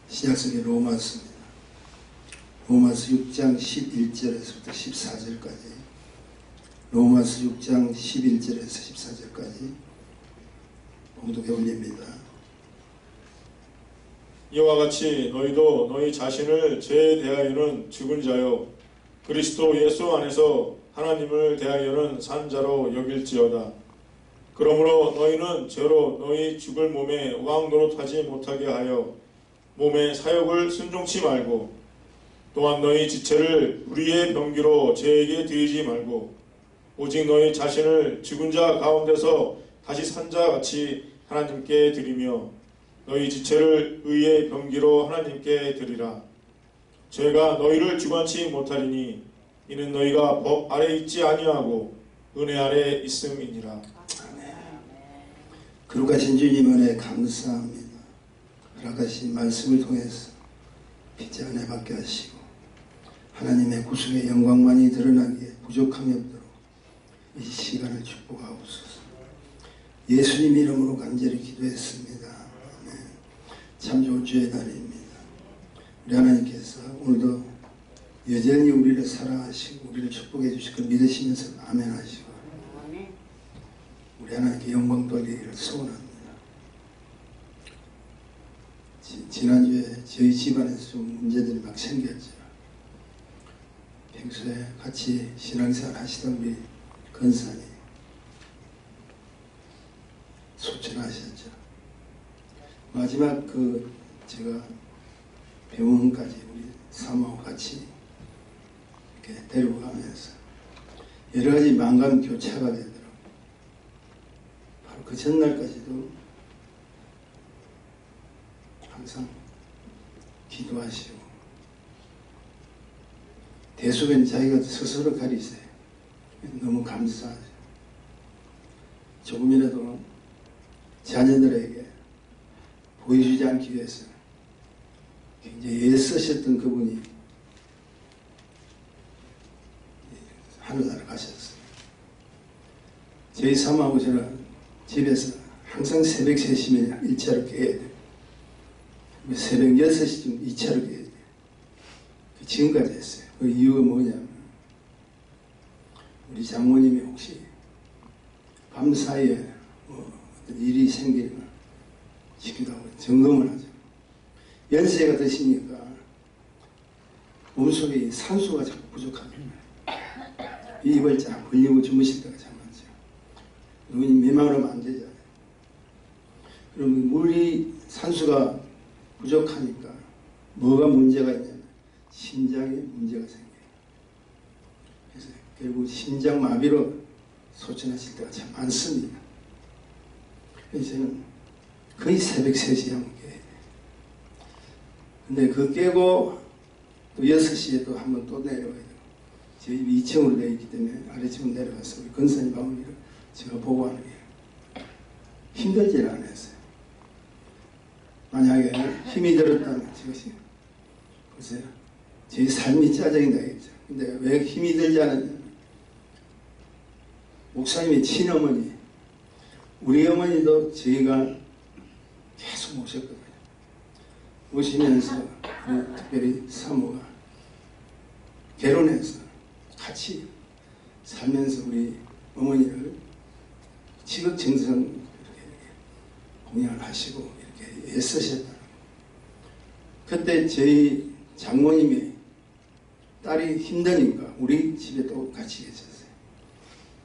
신약성의 로마서입니다. 로마서 6장 11절에서부터 14절까지, 로마서 6장 11절에서 14절까지 봉독해 올립니다. 이와 같이 너희도 너희 자신을 죄에 대하여는 죽은 자요 그리스도 예수 안에서 하나님을 대하여는 산 자로 여길지어다. 그러므로 너희는 죄로 너희 죽을 몸에 왕 노릇하지 못하게 하여 몸의 사욕을 순종치 말고, 또한 너희 지체를 불의의 병기로 죄에게 드리지 말고, 오직 너희 자신을 죽은 자 가운데서 다시 산 자 같이 하나님께 드리며 너희 지체를 의의 병기로 하나님께 드리라. 죄가 너희를 주관치 못하리니 이는 너희가 법 아래 있지 아니하고 은혜 아래 있음이니라. 거룩하신 주님 은혜 감사합니다. 허락하신 말씀을 통해서 빛의 은혜 받게 하시고 하나님의 구속의 영광만이 드러나기에 부족함이 없도록 이 시간을 축복하옵소서. 예수님 이름으로 간절히 기도했습니다. 아멘. 참 좋은 주의 날입니다. 우리 하나님께서 오늘도 여전히 우리를 사랑하시고 우리를 축복해 주실 걸 믿으시면서 아멘 하시고 우리 하나님께 영광 돌리기를 소원합니다. 지난주에 저희 집안에서 좀 문제들이 막 생겼죠. 평소에 같이 신앙생활 하시던 우리 권사님 소천하셨죠. 마지막 제가 병원까지 우리 사모하고 같이 이렇게 데리고 가면서 여러 가지 만감 교차가 되더라고요. 바로 그 전날까지도 항상 기도하시고 대속엔 자기가 스스로 가리세요. 너무 감사하죠. 조금이라도 자녀들에게 보여주지 않기 위해서 굉장히 애쓰셨던 그분이 하늘나라 가셨어요. 저희 사모하고 저는 집에서 항상 새벽 3시면 1차로 깨야 돼요. 새벽 6시쯤 2차로 깨야 돼요. 지금까지 했어요. 그 이유가 뭐냐면 우리 장모님이 혹시 밤사이에 어떤 일이 생기면 싶기도 하고 점검을 하죠. 연세가 드시니까 몸속에 산소가 자꾸 부족합니다. 입을 쫙 벌리고 주무실 때가 참 많죠. 눈이 미망하면 안 되잖아요. 그러면 물이 산소가 부족하니까 뭐가 문제가 있냐면 심장에 문제가 생겨요. 그래서 결국 심장마비로 소천하실 때가 참 많습니다. 그래서 저는 거의 새벽 3시에 한번 깨야 돼요. 근데 그 깨고 또 6시에 또 한번 또 내려와야 돼요. 저희 집이 2층으로 되어 있기 때문에 아래층으로 내려가서 우리 권사님 방을 제가 보고하는 게 힘들지는 않았어요. 만약에 힘이 들었다면 저것이 보세요. 저희 삶이 짜증나겠죠. 근데 왜 힘이 들지 않았냐면 목사님의 친어머니, 우리 어머니도 저희가 계속 모셨거든요. 모시면서 특별히 사모가 결혼해서 같이 살면서 우리 어머니를 지극정성 이렇게 공양을 하시고 이렇게 애쓰셨다. 그때 저희 장모님이 딸이 힘드니까 우리 집에 또 같이 계셨어요.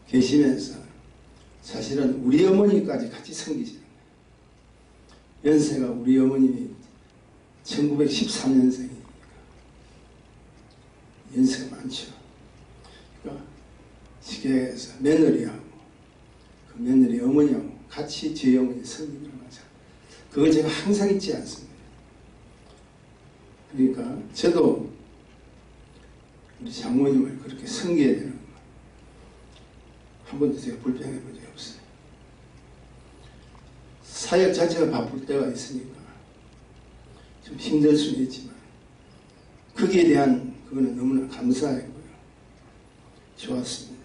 계시면서 사실은 우리 어머니까지 같이 섬기시는 거예요. 연세가 우리 어머님이 1913년생이니까 연세가 많죠. 그러니까 시계에서 며느리하고 그 며느리 어머니하고 같이 저희 어머니 섬기는 거죠. 그걸 제가 항상 잊지 않습니다. 그러니까 저도 우리 장모님을 그렇게 섬겨야 되는 거예요. 한 번도 제가 불평해 본 적이 없어요. 사역 자체가 바쁠 때가 있으니까 좀 힘들 수는 있지만 거기에 대한 그거는 너무나 감사했고요. 좋았습니다.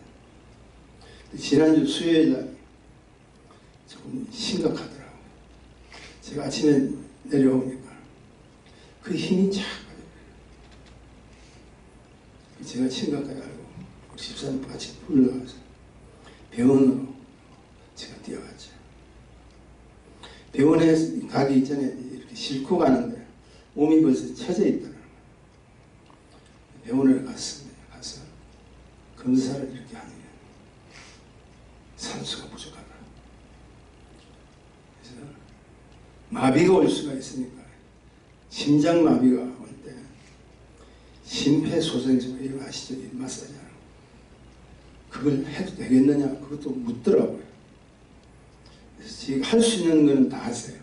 지난주 수요일날 조금 심각하더라고요. 제가 아침에 내려오니까 그 힘이 쫙 빠져버려요. 제가 심각하게 알고 우리 집사님 같이 불러가서 병원으로 제가 뛰어갔죠. 병원에 가기 전에 이렇게 싣고 가는데 몸이 벌써 처져 있더라고요. 병원에 갔습니다. 가서 검사를 이렇게 하면 산소가 부족하다. 그래서 마비가 올 수가 있으니까 심장 마비가 올 때 심폐소생술 이거 아시죠? 마사지 하는 거. 그걸 해도 되겠느냐? 그것도 묻더라고요. 그래서 지금 할 수 있는 거는 다 하세요.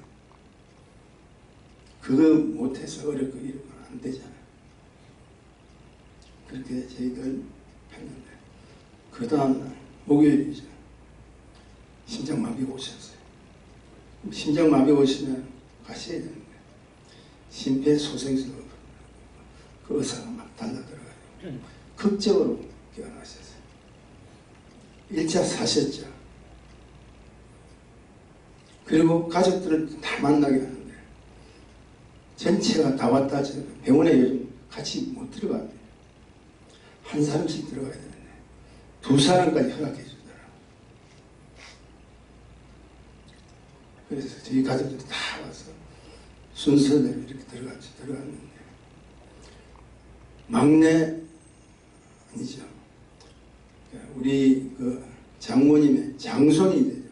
그거 못해서 어렵고 이러면 안 되잖아요. 그렇게 저희들 했는데 그 다음날 목요일이죠. 심장마비가 오셨어요. 심장마비 오시면 가셔야 되는데 심폐소생술 그 의사가 막 달라들어가요. 극적으로 깨어나셨어요. 1차 사셨죠. 그리고 가족들을 다 만나게 하는데 전체가 다 왔다 하죠. 병원에 요즘 같이 못 들어갑니다. 한 사람씩 들어가야 되는데 2사람까지 허락해 주더라고요. 그래서 저희 가족들이 다 와서 순서대로 이렇게 들어갔죠. 들어갔는데 막내 아니죠. 우리 그 장모님의 장손이 되죠.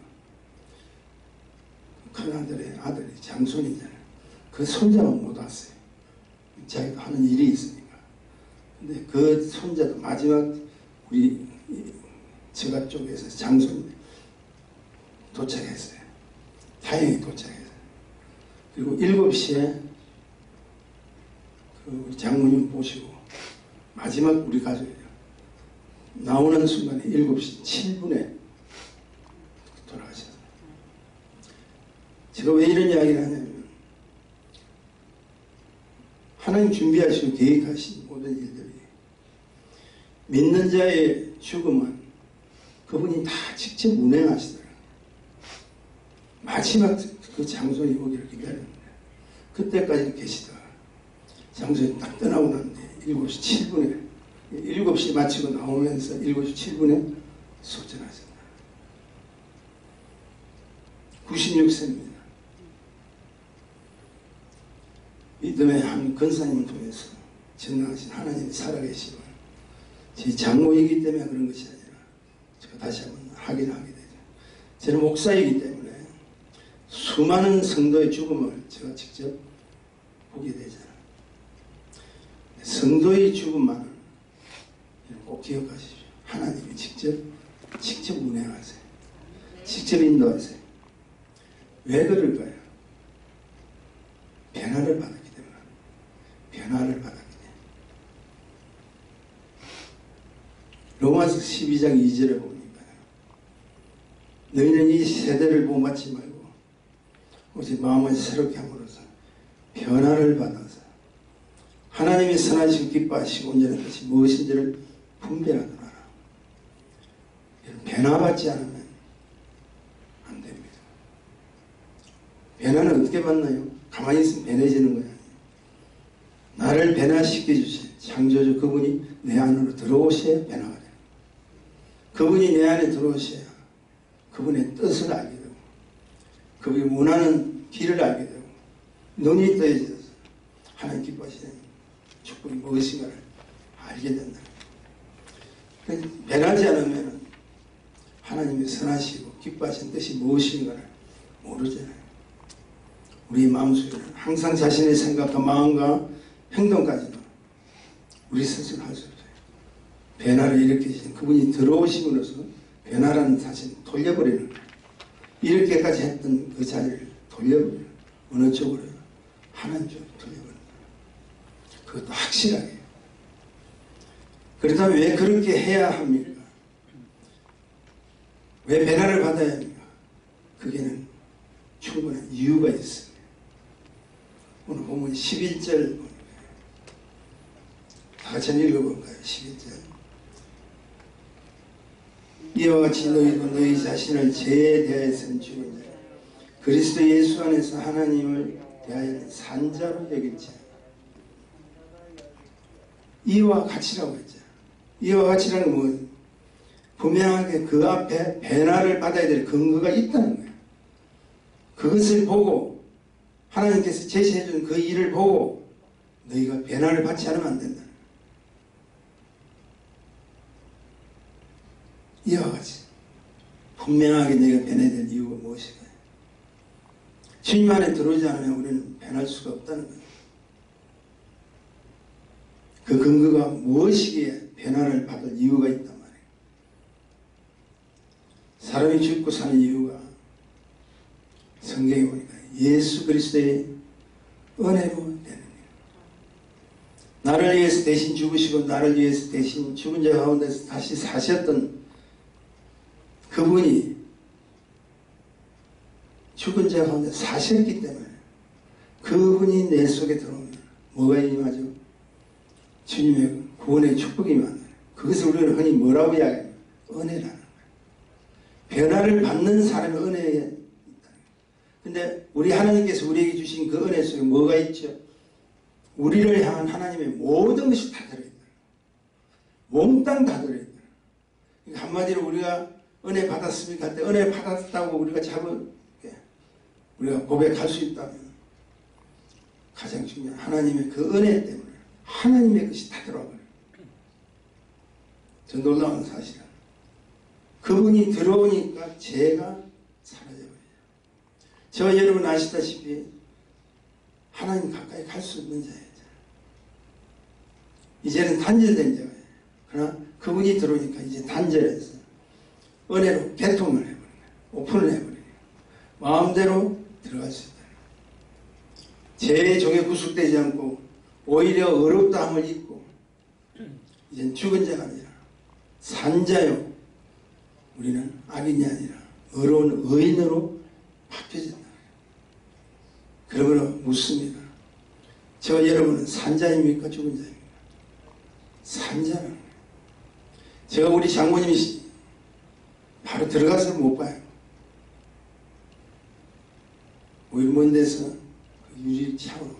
큰아들의 아들이 장손이잖아요. 그 손자만 못 왔어요. 자기가 하는 일이 있으니까. 근데 그 손자도 마지막 우리 제가 쪽에서 장손이 도착했어요. 다행히 도착했어요. 그리고 7시에 그 우리 장모님 모시고 마지막 우리 가족이요. 나오는 순간에 7시 7분에 돌아가셨어요. 제가 왜 이런 이야기를 하냐면 하나님 준비하시고 계획하신 모든 일들이 믿는 자의 죽음은 그분이 다 직접 운행하시더라고요. 마지막 그 장손이 오기를 기다렸는데 그때까지 계시다가 장손이 딱 떠나고 났는데 7시 7분에 7시 마치고 나오면서 7시 7분에 소천하셨다. 96세입니다. 믿음의 한 권사님을 통해서 전능하신 하나님이 살아계시고 제 장모이기 때문에 그런 것이 아니라 제가 다시 한번 확인하게 되죠. 저는 목사이기 때문에 수많은 성도의 죽음을 제가 직접 보게 되잖아요. 성도의 죽음만은 꼭 기억하십시오. 하나님이 직접 운행하세요. 직접 인도하세요. 왜 그럴까요? 변화를 받았기 때문에. 변화를 받았기 때문에. 로마서 12장 2절에 보니까 너희는 이 세대를 본받지 말고 오직 마음을 새롭게 함으로써 변화를 받아서 하나님이 선하시고 기뻐하시고 온전한 것이 무엇인지를 분별하더라. 변화받지 않으면 안 됩니다. 변화는 어떻게 받나요? 가만히 있으면 변해지는 거예요. 나를 변화시켜 주신 창조주 그분이 내 안으로 들어오셔야 변화가 돼요. 그분이 내 안에 들어오셔야 그분의 뜻을 알게 되고 그분이 원하는 길을 알게 되고 눈이 떠져서 하나님 기뻐하시는 축복이 무엇인가를 알게 된다. 변하지 않으면 하나님이 선하시고 기뻐하신 뜻이 무엇인가를 모르잖아요. 우리 마음속에는 항상 자신의 생각과 마음과 행동까지도 우리 스스로 할 수 없어요. 변화를 일으키신 그분이 들어오심으로써 변화라는 사실을 돌려버리는 거예요. 이렇게까지 했던 그 자리를 돌려버려요. 어느 쪽으로? 하나님 쪽으로 돌려버려요. 그것도 확실하게. 그렇다면 왜 그렇게 해야 합니까? 왜 변화를 받아야 합니까? 그게는 충분한 이유가 있습니다. 오늘 보면 11절 다 같이 읽어볼까요? 11절 이와 같이 너희도 너희 자신을 죄에 대하여서는 죽은 자 그리스도 예수 안에서 하나님을 대하여 산자로 여길지 이와 같이라고 했죠. 이와 같이라는 건 뭐예요? 분명하게 그 앞에 배나를 받아야 될 근거가 있다는 거예요. 그것을 보고 하나님께서 제시해 준 그 일을 보고 너희가 배나를 받지 않으면 안 된다. 이와 같이 분명하게 너희가 변해야 될 이유가 무엇인가. 주님 안에 들어오지 않으면 우리는 변할 수가 없다는 거예요. 그 근거가 무엇이기에 변화를 받을 이유가 있단 말이에요. 사람이 죽고 사는 이유가 성경에 보니까 예수 그리스도의 은혜로 되는 거예요. 나를 위해서 대신 죽으시고 나를 위해서 대신 죽은 자 가운데서 다시 사셨던 그분이 죽은 자 가운데 사셨기 때문에 그분이 내 속에 들어오면 뭐가 임하죠? 주님의 구원의 축복이 임하는 거예요. 그것을 우리는 흔히 뭐라고 이야기해요? 은혜라는 거예요. 변화를 받는 사람의 은혜에 있다는 거예요. 근데 우리 하나님께서 우리에게 주신 그 은혜 속에 뭐가 있죠? 우리를 향한 하나님의 모든 것이 다 들어있다. 몽땅 다 들어있다. 그러니까 한마디로 우리가 은혜 받았습니까? 할 때 은혜 받았다고 우리가 우리가 고백할 수 있다면 가장 중요한 하나님의 그 은혜 때문에 하나님의 것이 다 들어와버려요. 저 놀라운 사실은 그분이 들어오니까 죄가 사라져버려요. 저 여러분 아시다시피 하나님 가까이 갈 수 없는 자예요. 이제는 단절된 자예요. 그러나 그분이 들어오니까 이제 단절해서 은혜로 개통을 해버리는 거예요. 오픈을 해버리는 거예요. 마음대로 들어갈 수 있다. 죄의 종에 구속되지 않고 오히려 어렵다함을 잊고 이젠 죽은 자가 아니라 산 자요. 우리는 악인이 아니라 의로운 의인으로 바뀌어진다. 그러므로 묻습니다. 저 여러분은 산 자입니까? 죽은 자입니까? 산 자라는 거예요. 제가 우리 장모님이 바로 들어가서 못 봐요. 오히려 먼 데서 유리창으로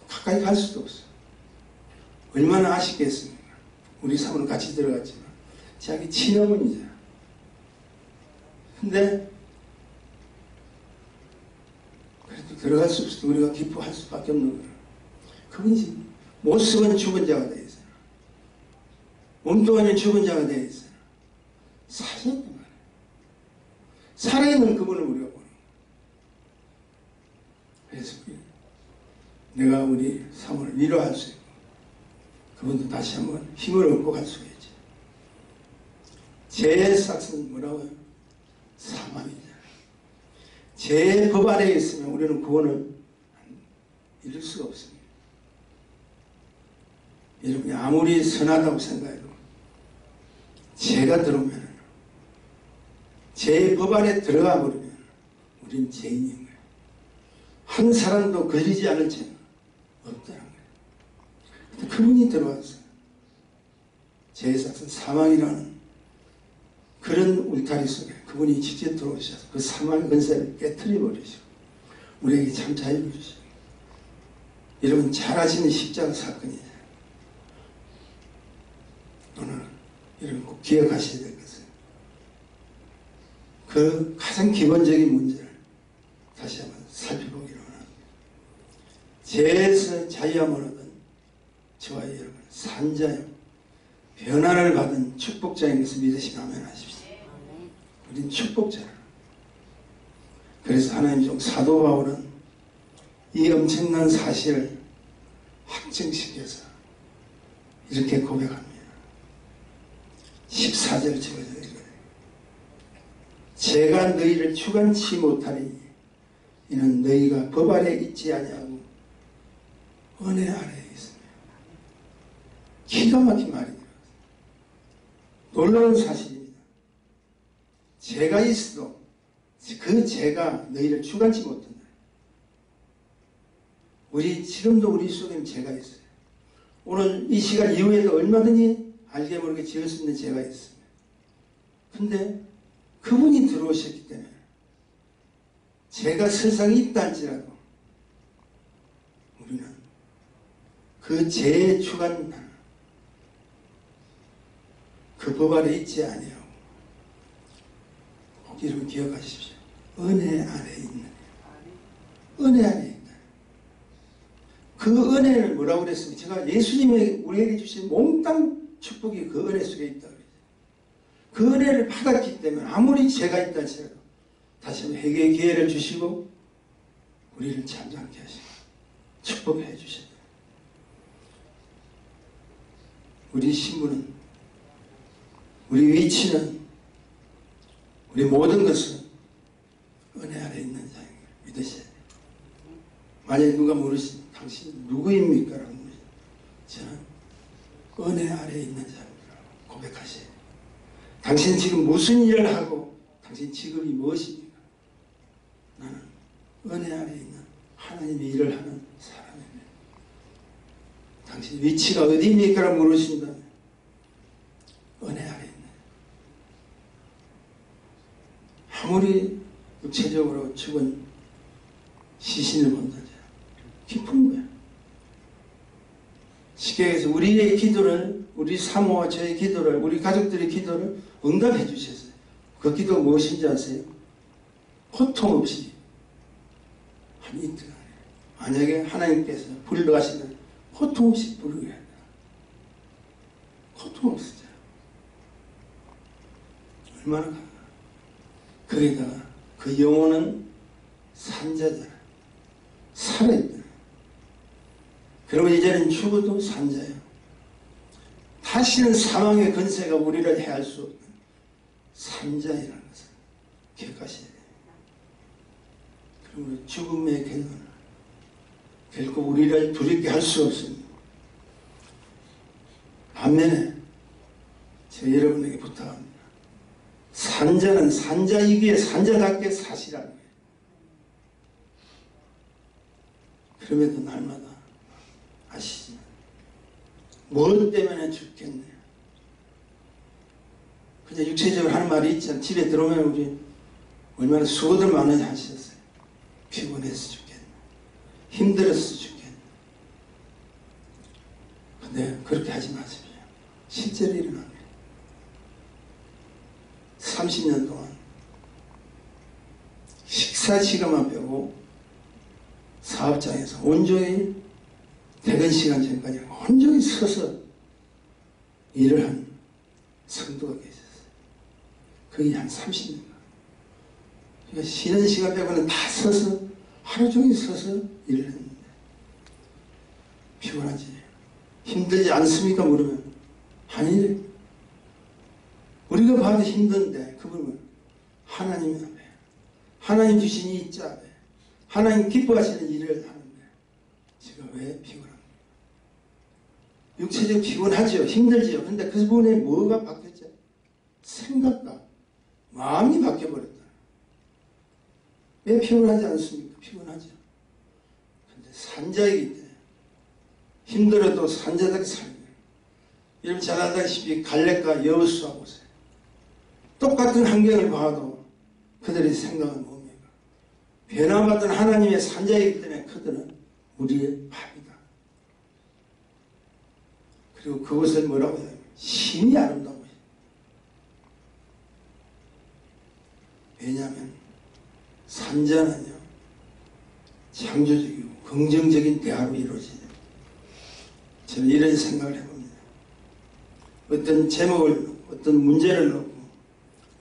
가까이 갈 수도 없어요. 얼마나 아쉽겠습니까? 우리 사모는 같이 들어갔지만 자기 친어머니잖아. 근데 그래도 들어갈 수 없을 때 우리가 기뻐할 수밖에 없는 거예요. 그분이 모습은 죽은 자가 되어 있어요. 몸뚱아리는 죽은 자가 되어 있어요. 사셨단 말이에요. 살아있는 그분을 우리가 보는 거예요. 그래서 내가 우리 사모를 위로할 수 있고 그분도 다시 한번 힘을 얻고 갈 수가 있죠. 죄의 삭은 뭐라고요? 사망이잖아요. 죄의 법 아래에 있으면 우리는 구원을 이룰 수가 없습니다. 여러분이 아무리 선하다고 생각해도 죄가 들어오면 죄의 법 안에 들어가 버리면 우리는 죄인인 거예요. 한 사람도 걸리지 않을 죄는 없다는 거예요. 근데 그분이 들어왔어요. 죄의 삭은 사망이라는 그런 울타리 속에 그분이 직접 들어오셔서 그 사망의 근세를 깨트려 버리시고 우리에게 참 자유를 주시고 여러분 잘 아시는 십자가 사건이에요. 오늘 여러분 꼭 기억하셔야 될 것은 그 가장 기본적인 문제를 다시 한번 살펴보기로 합니다. 죄에서 자유함을 얻은 저와 여러분 산자요 변화를 받은 축복자인 것을 믿으시면 아멘 하십시오. 우린 축복자라. 그래서 하나님 종 사도 바울은 이 엄청난 사실을 확증시켜서 이렇게 고백합니다. 14절 적어져 있어요. 제가 너희를 주관치 못하니 이는 너희가 법 아래 있지 아니하고 은혜 아래에 있습니다. 기가 막힌 말입니다. 놀라운 사실입니다. 죄가 있어도 그 죄가 너희를 주관치 못한다. 지금도 우리 속에는 죄가 있어요. 오늘 이 시간 이후에도 얼마든지 알게 모르게 지을 수 있는 죄가 있습니다. 근데 그분이 들어오셨기 때문에 죄가 세상에 있다 할지라도 우리는 그 죄의 주관 법 아래 있지 아니하고 꼭 이름 기억하십시오. 은혜 안에 있는, 은혜 안에 있다. 그 은혜를 뭐라고 그랬습니까? 제가 예수님이 우리에게 주신 몽땅 축복이 그 은혜 속에 있다. 그 은혜를 받았기 때문에 아무리 죄가 있다 할지라도 다시 한번 회개의 기회를 주시고 우리를 잠잠케 하시고 축복해 주셨다. 우리 신분은, 우리 위치는, 우리 모든 것은 은혜 아래 있는 자인 걸 믿으셔야 돼요. 만약에 누가 물으시면 당신 누구입니까? 라고 물으시면 저는 은혜 아래 있는 자입니다. 고백하셔야 돼요. 당신 지금 무슨 일을 하고 당신 직업이 무엇입니까? 나는 은혜 아래 있는 하나님의 일을 하는 사람입니다. 당신 위치가 어디입니까? 라고 물으신다면 은혜 아래 있는, 아무리 육체적으로 죽은 시신을 본다자 깊은 거야. 쉽게 얘기해서 우리의 기도를, 우리 사모와 저의 기도를, 우리 가족들의 기도를 응답해 주셨어요. 그 기도가 무엇인지 아세요? 고통 없이 한 이틀 안에 만약에 하나님께서 불러가시면 고통 없이 부르게 한다. 고통 없으죠. 얼마나 강하. 거기다가 그 영혼은 산자잖아. 살아있다. 그러면 이제는 죽어도 산자예요. 다시는 사망의 근세가 우리를 해할 수 없는 산자이라는 것을 기억하셔야 돼요. 그러므로 죽음의 결론은 결코 우리를 두렵게 할 수 없습니다. 반면에 제가 여러분에게 부탁합니다. 산자는 산자이기에 산자답게 사시라는 거예요. 그럼에도 날마다 아시지만 뭐 때문에 죽겠네. 그냥 육체적으로 하는 말이 있잖아요. 집에 들어오면 우리 얼마나 수고들 많이 하셨어요. 피곤해서 죽겠네. 힘들어서 죽겠네. 근데 그렇게 하지 마십시오. 실제로 일어납니다. 30년 동안 식사 시간만 빼고 사업장에서 온종일 퇴근 시간 전까지 온종일 서서 일을 한 성도가 계셨어요. 거의 한 30년. 그러니까 쉬는 시간 빼고는 다 서서 하루 종일 서서 일을 했는데 피곤하지? 힘들지 않습니까? 물으면 아니, 우리가 봐도 힘든데 그분은 하나님 앞에, 하나님 주신 이 자 앞에 하나님 기뻐하시는 일을 하는데 제가 왜 피곤합니까? 육체적 피곤하죠. 힘들지요. 근데 그 부분에 뭐가 바뀌었죠? 생각과 마음이 바뀌어버렸다. 왜 피곤하지 않습니까? 피곤하죠. 근데 산자이기 때문에 힘들어도 산자답게 살면, 여러분 잘 알다시피 갈렙과 여호수아 보세요. 똑같은 환경을 봐도 그들의 생각은 뭡니까? 변화받은 하나님의 산자이기 때문에 그들은 우리의 밥이다. 그리고 그것을 뭐라고 해요? 신이 아름다운 것이다. 왜냐하면 산자는요, 창조적이고 긍정적인 대화로 이루어지죠. 저는 이런 생각을 해봅니다. 어떤 제목을 놓고, 어떤 문제를 놓고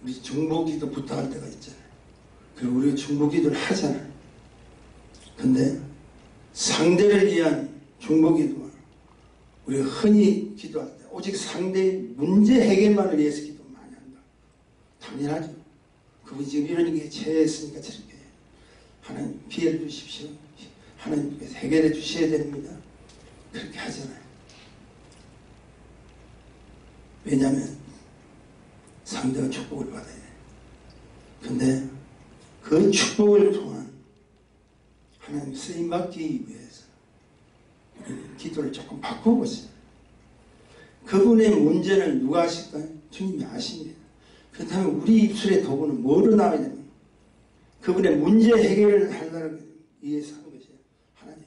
우리 중보기도 부탁할 때가 있잖아요. 그리고 우리가 중보기도를 하잖아요. 근데 상대를 위한 중보기도는 우리가 흔히 기도할 때 오직 상대의 문제 해결만을 위해서 기도 많이 한다. 당연하죠. 그분이 지금 이런 게 처했으니까 저렇게 하나님 피해를 주십시오. 하나님께서 해결해 주셔야 됩니다. 그렇게 하잖아요. 왜냐하면 상대가 축복을 받아야 돼요. 근데 그 축복을 통한 하나님 쓰임받기 위해서 기도를 조금 바꿔보세요. 그분의 문제를 누가 아실까요? 주님이 아십니다. 그렇다면 우리 입술의 도구는 뭐로 나와야 되는 거예요? 그분의 문제 해결을 하려는 위해서 하는 것이에요. 하나님.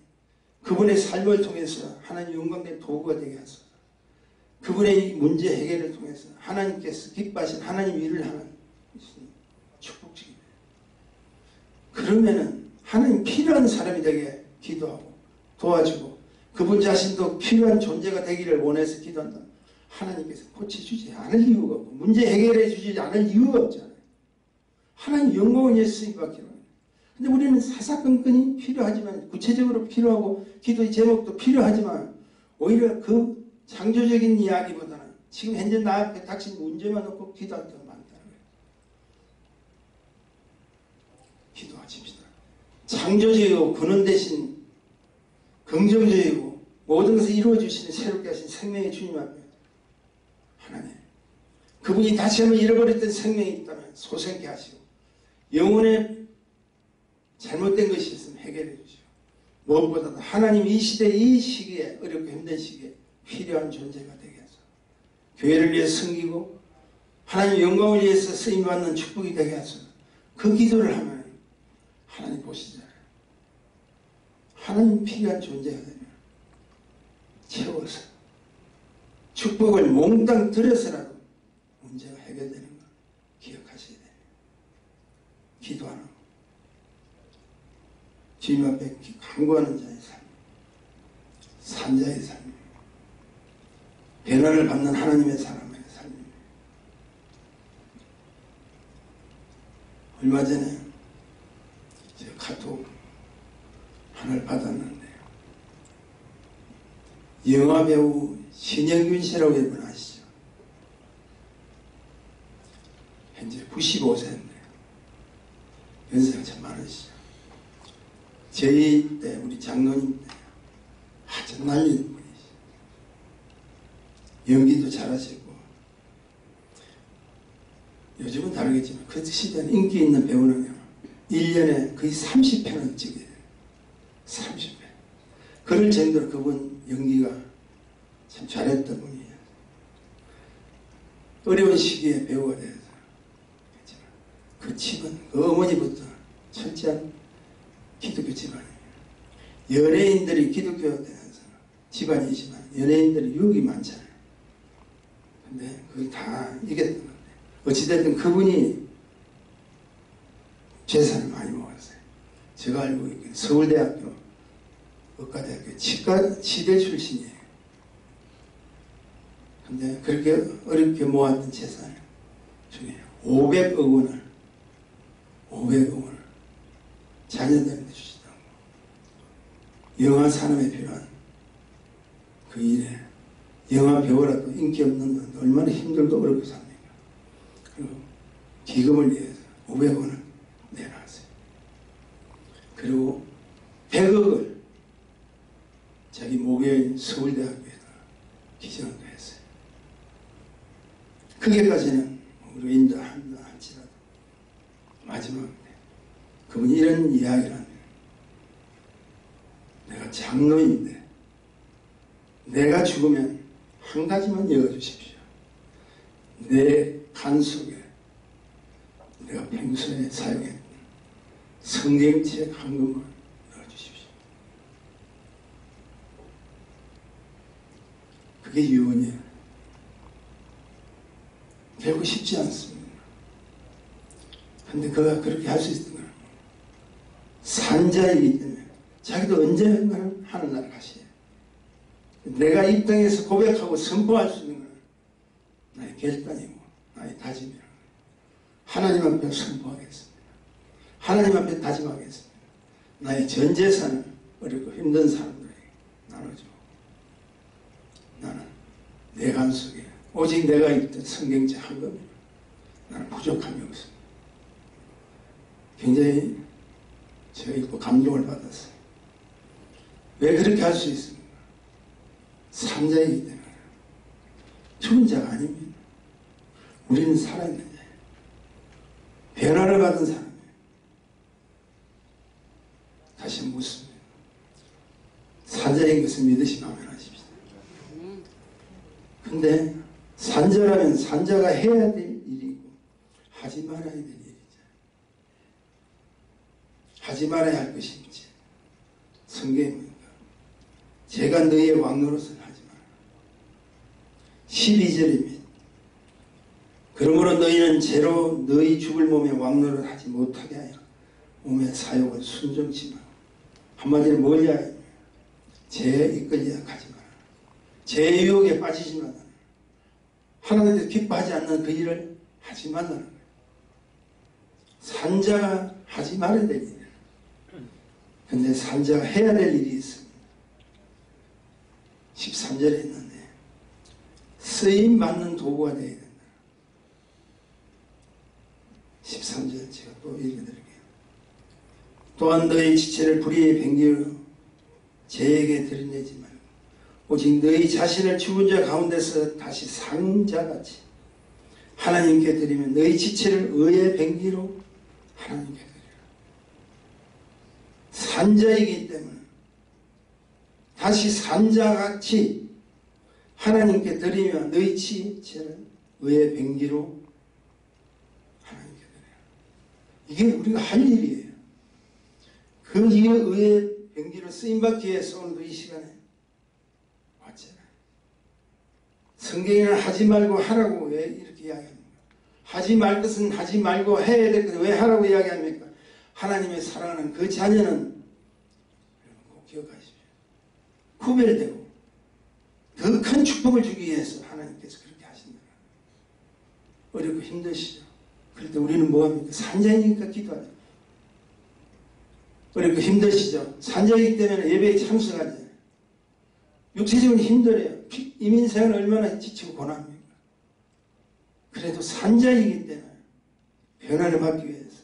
그분의 삶을 통해서 하나님 영광된 도구가 되게 하소서. 그분의 문제 해결을 통해서 하나님께서 기뻐하신 하나님 일을 하는 축복적이에요. 그러면은 하나님 필요한 사람이 되게 기도하고 도와주고 그분 자신도 필요한 존재가 되기를 원해서 기도한다. 하나님께서 고쳐주지 않을 이유가 없고 문제 해결해 주지 않을 이유가 없잖아요. 하나님 영광은 예수님밖에 없어요. 근데 우리는 사사건건이 필요하지만 구체적으로 필요하고 기도의 제목도 필요하지만 오히려 그 창조적인 이야기보다는 지금 현재 나 앞에 닥친 문제만 놓고 기도할 때가 많다는 거예요. 기도하십시다. 창조적이고 근원 대신 긍정적이고 모든 것을 이루어주시는 새롭게 하신 생명의 주님 앞에 하나님 그분이 다시 한번 잃어버렸던 생명이 있다면 소생케 하시고 영혼의 잘못된 것이 있으면 해결해 주시고 무엇보다도 하나님 이 시대 이 시기에 어렵고 힘든 시기에 필요한 존재가 되게 하소서. 교회를 위해 섬기고 하나님 영광을 위해서 쓰임받는 축복이 되게 하소서. 그 기도를 하면 하나님 보시잖아요. 하나님 필요한 존재가 되면 채워서 축복을 몽땅 들여서라도 문제가 해결되는 거 기억하셔야 돼요. 기도하는 거. 주님 앞에 간구하는 자의 삶, 산자의 삶, 변화를 받는 하나님의 사람의 삶입니다. 얼마 전에 제가 카톡 하나를 받았는데요. 영화배우 신영균 씨라고 여러분 아시죠? 현재 95세인데요. 연세가 참 많으시죠. 저희 때 우리 장로님 때 아주 날리는 분이시죠. 연기도 잘하시고 요즘은 다르겠지만 그 시대는 인기 있는 배우는요 1년에 거의 30편은 찍어요. 30편. 그럴 정도로 그분 연기가 참 잘했던 분이에요. 어려운 시기에 배우가 되어서 그 집은 그 어머니부터 철저한 기독교 집안이에요. 연예인들이 기독교 되면서 집안이지만 연예인들이 유혹이 많잖아요. 근데 그게 다 이겼던 건데 어찌됐든 그분이 재산을 많이 먹었어요. 제가 알고 있기는 서울대학교 의과대학교 치대 출신이에요. 근데 그렇게 어렵게 모았던 재산 중에 500억 원을 자녀들한테 주시다고. 영화 산업에 필요한 그 일에 영화 배우라도 인기 없는 데 얼마나 힘들고 어렵게 삽니까? 그리고 기금을 위해서 500원을 내놨어요. 그리고 100억을 자기 모교인 서울대학교에다 기증도 했어요. 그게까지는 우리 인정한다 할지라도 마지막에 그분이 이런 이야기를 합니다. 내가 장로인데 내가 죽으면 한 가지만 여어주십시오. 내 간 속에 내가 평소에 사용했던 성경책 한 권만 넣어주십시오. 그게 유언이에요. 결국 쉽지 않습니다. 근데 그가 그렇게 할 수 있었던 거는 산자이기 때문에 자기도 언젠가는 하늘나라를 가시에요. 내가 이 땅에서 고백하고 선포할 수 있는 건 나의 결단이고 나의 다짐이라고 하나님 앞에 선포하겠습니다. 하나님 앞에 다짐하겠습니다. 나의 전 재산을 어렵고 힘든 사람들에게 나눠주고 나는 내 간 속에 오직 내가 읽던 성경책 한 권이면 나는 부족함이 없습니다. 굉장히 제가 읽고 감동을 받았어요. 왜 그렇게 할 수 있습니까? 산자이기 때문에. 죽은 자가 아닙니다. 우리는 살아있는 자예요. 변화를 받은 사람이에요. 다시 묻습니다. 산자인 것을 믿으시면 하십시오. 근데 산자라면 산자가 해야 될 일이고 하지 말아야 될 일이죠. 하지 말아야 할 것이 있지. 성경입니다. 제가 너희의 왕노릇을 하지 마라. 12절입니다. 그러므로 너희는 죄로 너희 죽을 몸에 왕노를 하지 못하게 하여 몸의 사욕을 순종치 마. 한마디로 뭐냐? 죄에 이끌려 가지 마라. 죄의 유혹에 빠지지 마라. 하나님께서 기뻐하지 않는 그 일을 하지 말라는 거예요. 산자가 하지 말아야 될 일. 근데 산자가 해야 될 일이 있습니다. 13절에 있는데 쓰임 받는 도구가 되어야 된다. 13절 제가 또 읽어드릴게요. 또한 너희 지체를 불의의 뱅기로 죄에게 들이내지 말고 오직 너희 자신을 죽은 자 가운데서 다시 산 자같이 하나님께 드리면 너희 지체를 의의 뱅기로 하나님께 드리라. 산자이기 때문에 다시 산자같이 하나님께 드리면 너희 지체를 의의 뱅기로 하나님께 드리라. 이게 우리가 할 일이에요. 그 의의 뱅기로 쓰임받기 위해서 오늘도 이 시간에 왔잖아요. 성경에는 하지 말고 하라고 왜 이렇게 이야기합니까? 하지 말 것은 하지 말고 해야 될 것은 왜 하라고 이야기합니까? 하나님의 사랑하는 그 자녀는 꼭 기억하십시오. 구별되고 더 큰 축복을 주기 위해서 하나님께서 그렇게 하신다. 어렵고 힘드시죠? 그럴 때 우리는 뭐합니까? 산자이니까 기도하죠. 어렵고 힘드시죠? 산자이기 때문에 예배에 참석하죠. 육체적으로 힘들어요. 이민생은 얼마나 지치고 고납니까? 그래도 산자이기 때문에 변화를 받기 위해서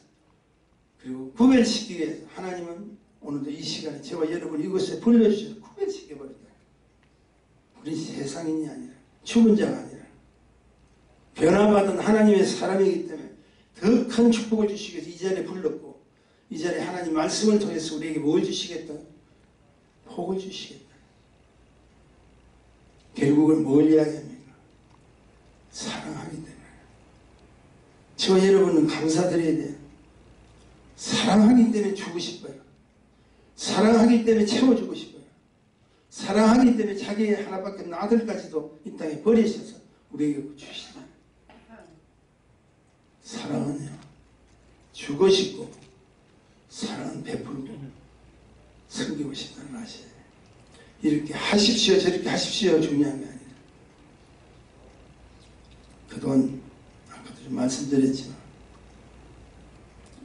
그리고 구별시키기 위해서 하나님은 오늘도 이 시간에 저와 여러분 이곳에 불러주셔서 구별시켜버린다. 우리 세상인이 아니라 죽은 자가 아니라 변화받은 하나님의 사람이기 때문에 더 큰 축복을 주시기 위해서 이 자리에 불렀고 이 자리에 하나님 말씀을 통해서 우리에게 뭘 주시겠다? 복을 주시겠다. 결국은 뭘 이야기합니까? 사랑하기 때문에. 저와 여러분은 감사드려야 돼요. 사랑하기 때문에 주고 싶어요. 사랑하기 때문에 채워주고 싶어요. 사랑하기 때문에 자기의 하나밖에 없는 아들까지도 이 땅에 버리셔서 우리에게 주시다. 사랑은요, 주고 싶고 사랑은 베풀고 섬기고 싶다는 걸 아셔야 돼요. 이렇게 하십시오 저렇게 하십시오 중요한 게 아니라 그동안 아까도 좀 말씀드렸지만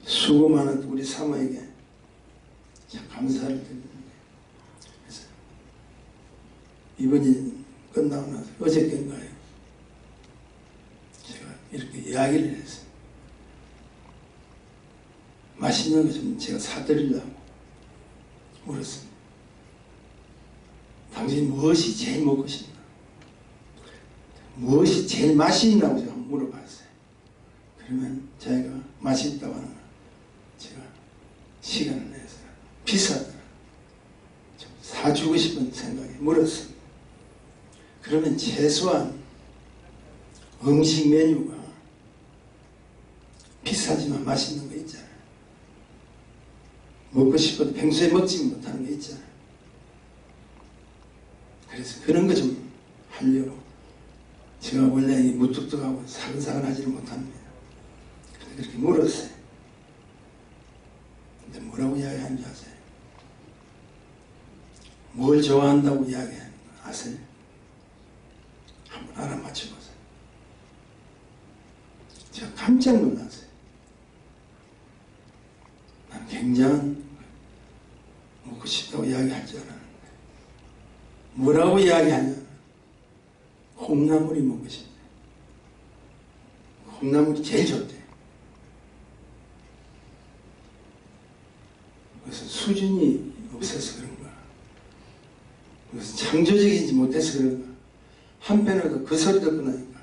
수고 많은 우리 사모에게 참 감사를 드립니다. 그래서 이번이 끝나고 나서 어저께인가요? 제가 이렇게 이야기를 했어요. 맛있는 거 좀 제가 사드리려고 물었습니다. 당신 무엇이 제일 먹고 싶나? 무엇이 제일 맛이 있나고 제가 물어봤어요. 그러면 자기가 맛있다고 하는 거 제가 시간을 내서 비싸더라. 좀 사주고 싶은 생각에 물었습니다. 그러면 최소한 음식 메뉴가 비싸지만 맛있는 거 있잖아요. 먹고 싶어도 평소에 먹지 못하는 게 있잖아요. 그래서 그런 거 좀 하려고 제가 원래 무뚝뚝하고 사근사근하지를 못합니다. 그래서 그렇게 물었어요. 근데 뭐라고 이야기하는지 아세요? 뭘 좋아한다고 이야기하는 거 아세요? 한번 알아맞혀보세요. 제가 깜짝 놀랐어요. 나는 굉장한 먹고 싶다고 이야기할 줄 알았는데 뭐라고 이야기하냐? 콩나물이 먹고 싶대. 콩나물이 제일 좋대. 그래서 수준이 없어서 그런 거야. 그래서 창조적이지 못해서 그런 거야. 한편으로도 그 소리 듣고 나니까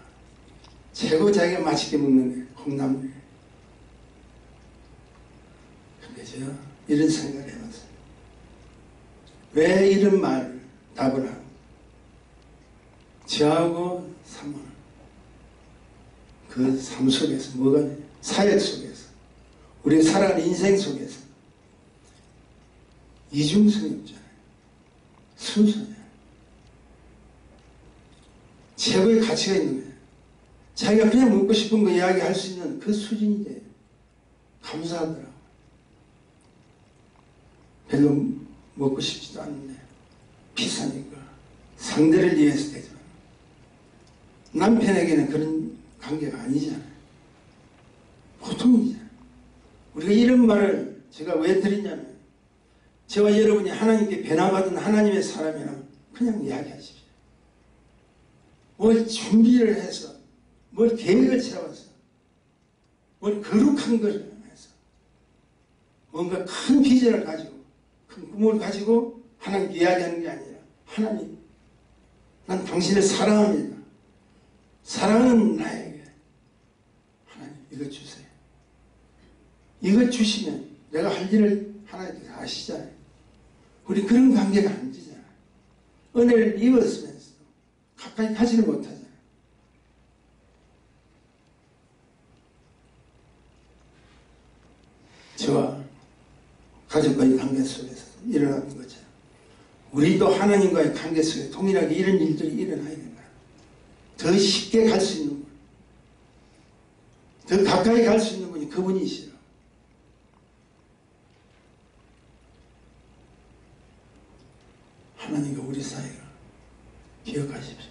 최고 자기가 맛있게 먹는 게 콩나물. 근데 제가 이런 생각을 해봤어요. 왜 이런 말을 답을 하고 저하고 사모는 그 삶 속에서 뭐가 돼요? 사역 속에서 우리가 살아가는 인생 속에서 이중성이 없잖아요. 순수냐. 최고의 가치가 있는 거예요. 자기가 그냥 먹고 싶은 거 이야기할 수 있는 그 수준이 돼요. 감사하더라고요. 별로 먹고 싶지도 않은데 비싸니까 상대를 위해서 되지만 남편에게는 그런 관계가 아니잖아요. 보통이잖아요. 우리가 이런 말을 제가 왜 드리냐면 저와 여러분이 하나님께 변화받은 하나님의 사람이라면 그냥 이야기하십시오. 뭘 준비를 해서 뭘 계획을 세워서 뭘 거룩한 것을 해서 뭔가 큰 비전을 가지고 큰 꿈을 가지고 하나님께 이야기하는 게 아니라 하나님, 난 당신을 사랑합니다. 사랑하는 나에게 하나님 이것 주세요. 이것 주시면 내가 할 일을 하나님께서 아시잖아요. 우리 그런 관계가 안 되잖아요. 은혜를 입었으면서 가까이 가지를 못하잖아요. 저와 가족과의 관계 속에서 일어나는 거죠. 우리도 하나님과의 관계 속에 동일하게 이런 일들이 일어나야 된다. 더 쉽게 갈 수 있는 분, 더 가까이 갈 수 있는 분이 그분이시라. 하나님과 우리 사이가 기억하십시오.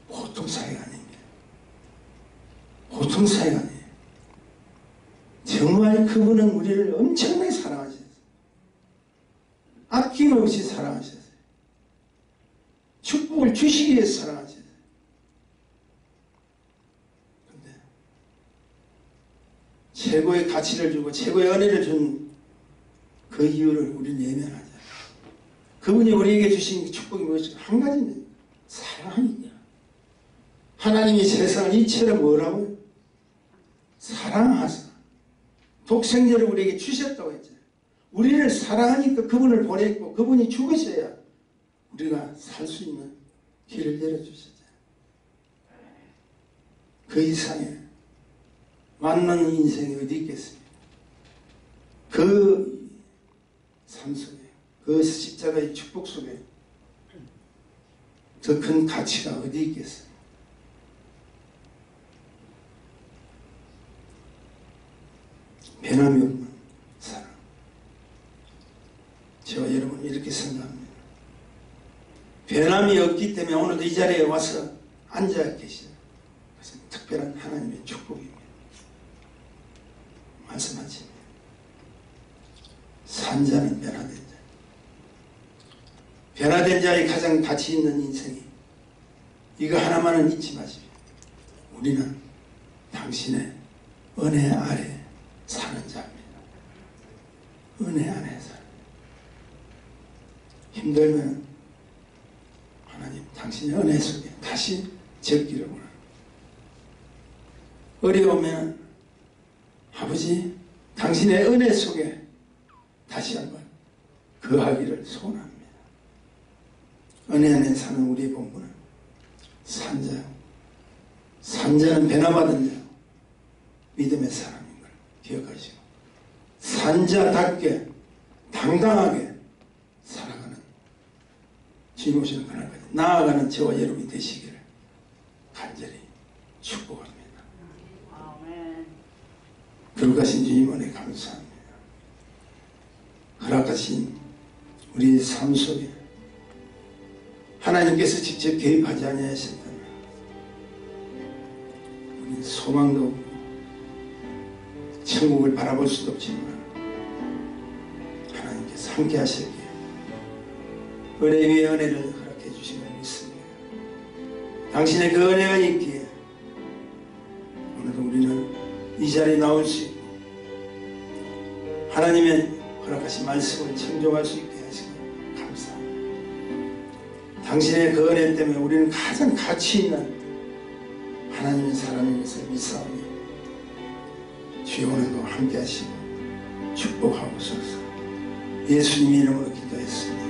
보통 사이가 아닙니다. 보통 사이가 아니에요. 정말 그분은 우리를 엄청나게 사랑하셨어요. 아낌없이 사랑하셨어요. 축복을 주시기 위해서 사랑하셨어요. 그런데 최고의 가치를 주고 최고의 은혜를 준 그 이유를 우리는 예면하자. 그분이 우리에게 주신 축복이 무엇인가? 한 가지입니다. 사랑입니다. 하나님이 세상을 이처럼 뭐라고요? 사랑하사 독생자를 우리에게 주셨다고 했잖아요. 우리를 사랑하니까 그분을 보냈고 그분이 죽으셔야 우리가 살 수 있는 길을 열어주셨잖아요. 그 이상의 만난 인생이 어디 있겠습니까? 그 삶 속에, 그 십자가의 축복 속에 더 큰 가치가 어디 있겠어요? 변함이 없는 사랑. 저와 여러분 이렇게 생각합니다. 변함이 없기 때문에 오늘도 이 자리에 와서 앉아 계시는 그것은 특별한 하나님의 축복입니다. 말씀하십니다. 산 자는 변화된 자. 변화된 자의 가장 가치 있는 인생이 이거 하나만은 잊지 마십시오. 우리는 당신의 은혜 아래 사는 자입니다. 은혜 안에서 힘들면 하나님 당신의 은혜 속에 다시 적기를 원합니다. 어려우면 아버지 당신의 은혜 속에 다시 한번 거하기를 소원합니다. 은혜 안에 사는 우리의 본분은 산자요. 산자는 변화받은 자요. 믿음의 사람인 걸 기억하시고 산자답게 당당하게 살아가는 주님 오시는 그날까지 나아가는 저와 여러분이 되시기를 간절히 축복합니다. 거룩하신 주님 은혜 감사합니다. 허락하신 우리의 삶 속에 하나님께서 직접 개입하지 아니하셨다면 우리는 소망도 없고 천국을 바라볼 수도 없지만 하나님께서 함께 하시기에 은혜 위에 은혜를 허락해 주신 걸 믿습니다. 당신의 그 은혜가 있기에 오늘도 우리는 이 자리에 나올 수 있고 하나님의 허락하신 말씀을 청종할 수 있게 하시고 감사합니다. 당신의 그 은혜 때문에 우리는 가장 가치 있는 하나님의 사람인 것을 믿사오니 주여 오늘도 함께 하시고 축복하옵소서. 예수님의 이름으로 기도했습니다.